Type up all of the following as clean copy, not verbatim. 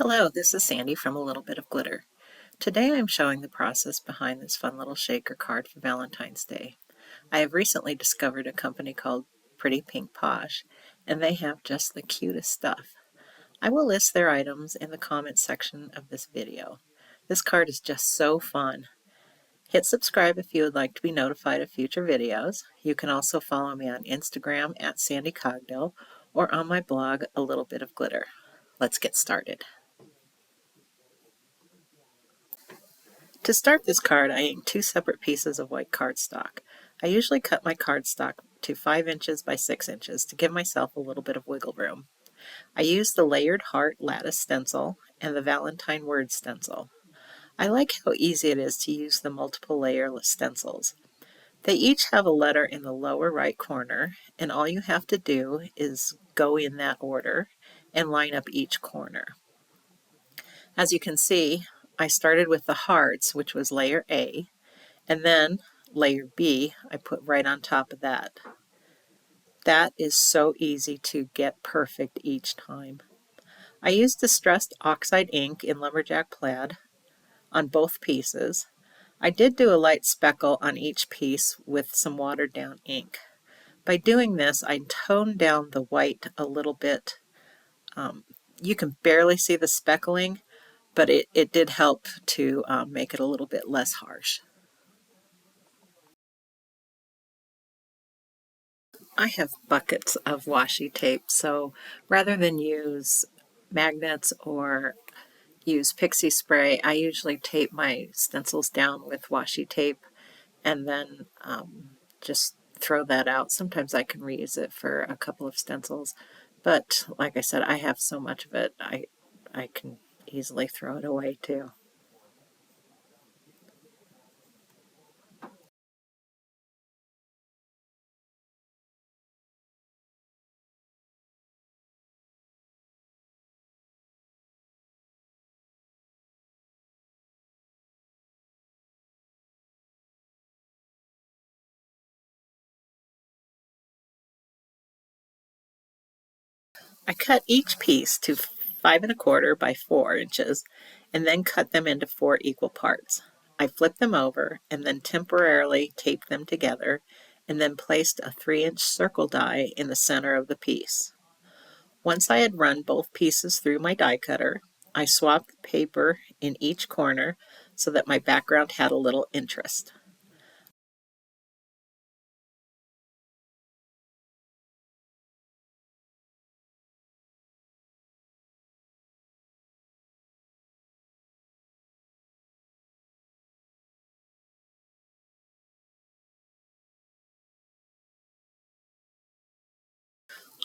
Hello, this is Sandy from A Little Bit of Glitter. Today I'm showing the process behind this fun little shaker card for Valentine's Day. I have recently discovered a company called Pretty Pink Posh, and they have just the cutest stuff. I will list their items in the comments section of this video. This card is just so fun. Hit subscribe if you would like to be notified of future videos. You can also follow me on Instagram at Sandy Cogdill or on my blog, A Little Bit of Glitter. Let's get started. To start this card, I inked two separate pieces of white cardstock. I usually cut my cardstock to 5 inches by 6 inches to give myself a little bit of wiggle room. I used the layered heart lattice stencil and the Valentine word stencil. I like how easy it is to use the multiple layer stencils. They each have a letter in the lower right corner, and all you have to do is go in that order and line up each corner. As you can see, I started with the hearts, which was layer A, and then layer B I put right on top of that. That is so easy to get perfect each time. I used distressed oxide ink in Lumberjack Plaid on both pieces. I did do a light speckle on each piece with some watered down ink. By doing this, I toned down the white a little bit. You can barely see the speckling, but it did help to make it a little bit less harsh. I have buckets of washi tape, so rather than use magnets or use pixie spray, I usually tape my stencils down with washi tape and then just throw that out. Sometimes I can reuse it for a couple of stencils, but like I said, I have so much of it, I can easily throw it away too. I cut each piece to 5¼ by 4 inches and then cut them into 4 equal parts. I flipped them over and then temporarily taped them together and then placed a 3-inch circle die in the center of the piece. Once I had run both pieces through my die cutter, I swapped the paper in each corner so that my background had a little interest.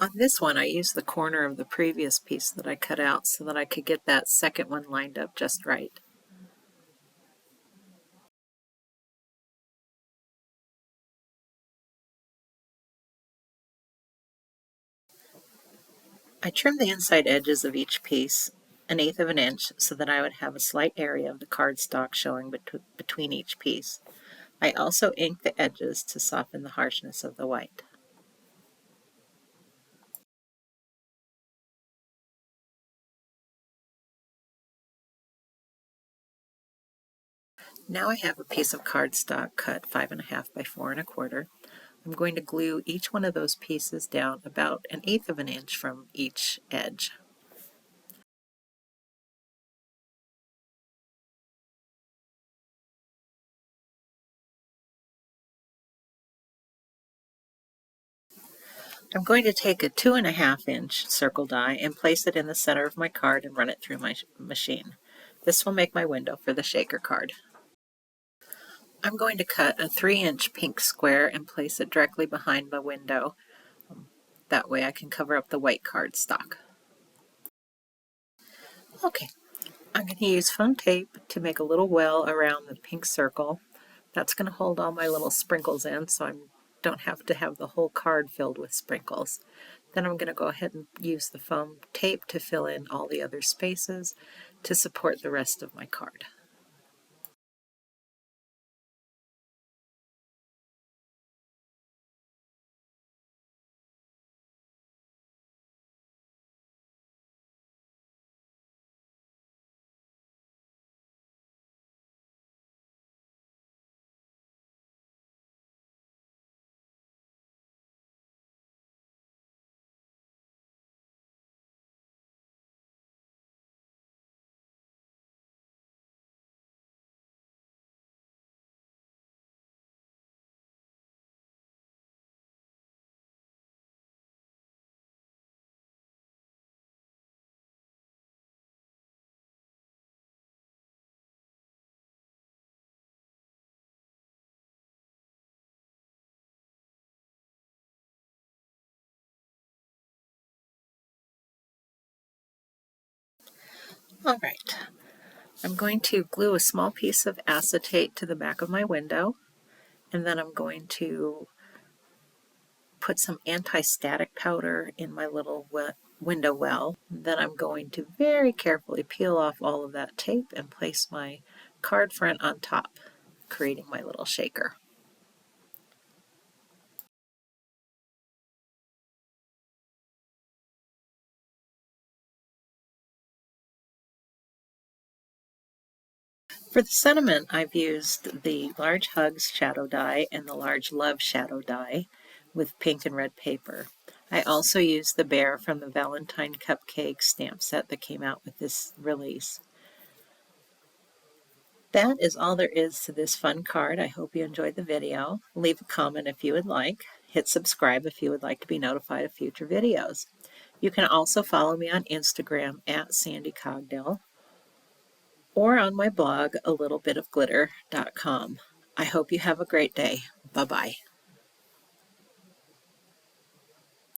On this one, I used the corner of the previous piece that I cut out so that I could get that second one lined up just right. I trimmed the inside edges of each piece 1/8 of an inch so that I would have a slight area of the cardstock showing between each piece. I also inked the edges to soften the harshness of the white. Now I have a piece of cardstock cut 5½ by 4¼ I'm going to glue each one of those pieces down about 1/8 of an inch from each edge. I'm going to take a 2½ inch circle die and place it in the center of my card and run it through my machine. This will make my window for the shaker card. I'm going to cut a 3-inch pink square and place it directly behind the window. That way I can cover up the white cardstock. Okay, I'm going to use foam tape to make a little well around the pink circle. That's going to hold all my little sprinkles in so I don't have to have the whole card filled with sprinkles. Then I'm going to go ahead and use the foam tape to fill in all the other spaces to support the rest of my card. All right, I'm going to glue a small piece of acetate to the back of my window, and then I'm going to put some anti-static powder in my little window well. Then I'm going to very carefully peel off all of that tape and place my card front on top, creating my little shaker. For the sentiment, I've used the large Hugs shadow die and the large Love shadow die with pink and red paper. I also used the bear from the Valentine cupcake stamp set that came out with this release. That is all there is to this fun card. I hope you enjoyed the video. Leave a comment if you would like. Hit subscribe if you would like to be notified of future videos. You can also follow me on Instagram at Sandy Cogdill, or on my blog, alittlebitofglitter.com. I hope you have a great day. Bye-bye.